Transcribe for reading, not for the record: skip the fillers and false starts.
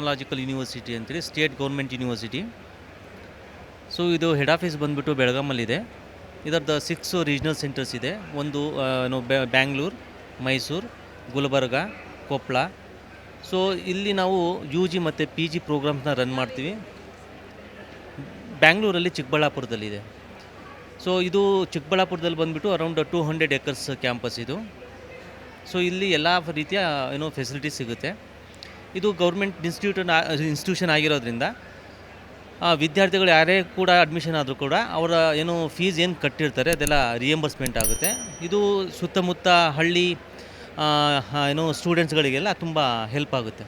Technological university ಅಂತೇಳಿ state government university. So ಇದು head office ಬಂದುಬಿಟ್ಟು ಬೆಳಗಾಮಲ್ಲಿದೆ. ಇದರದ್ದು 6 ರೀಜ್ನಲ್ ಸೆಂಟರ್ಸ್ ಇದೆ. ಒಂದು ಬ್ಯಾಂಗ್ಳೂರು, ಮೈಸೂರು, ಗುಲ್ಬರ್ಗ, ಕೊಪ್ಪಳ. ಸೊ ಇಲ್ಲಿ ನಾವು UG ಮತ್ತು PG ಪ್ರೋಗ್ರಾಮ್ಸ್ನ ರನ್ ಮಾಡ್ತೀವಿ. ಬ್ಯಾಂಗ್ಳೂರಲ್ಲಿ ಚಿಕ್ಕಬಳ್ಳಾಪುರದಲ್ಲಿದೆ. ಸೊ ಇದು ಚಿಕ್ಕಬಳ್ಳಾಪುರದಲ್ಲಿ ಬಂದುಬಿಟ್ಟು ಅರೌಂಡ್ 200 ಎಕರ್ಸ್ ಕ್ಯಾಂಪಸ್ ಇದು. ಸೊ ಇಲ್ಲಿ ಎಲ್ಲ ರೀತಿಯ ಫೆಸಿಲಿಟೀಸ್ ಸಿಗುತ್ತೆ. ಇದು ಗೌರ್ಮೆಂಟ್ ಇನ್ಸ್ಟಿಟ್ಯೂಷನ್ ಆಗಿರೋದ್ರಿಂದ ವಿದ್ಯಾರ್ಥಿಗಳು ಯಾರೇ ಕೂಡ ಅಡ್ಮಿಷನ್ ಆದರೂ ಕೂಡ ಅವರ ಫೀಸ್ ಏನು ಕಟ್ಟಿರ್ತಾರೆ ಅದೆಲ್ಲ ರಿಯಂಬರ್ಸ್ಮೆಂಟ್ ಆಗುತ್ತೆ. ಇದು ಸುತ್ತಮುತ್ತ ಹಳ್ಳಿ ಸ್ಟೂಡೆಂಟ್ಸ್ಗಳಿಗೆಲ್ಲ ತುಂಬ ಹೆಲ್ಪ್ ಆಗುತ್ತೆ.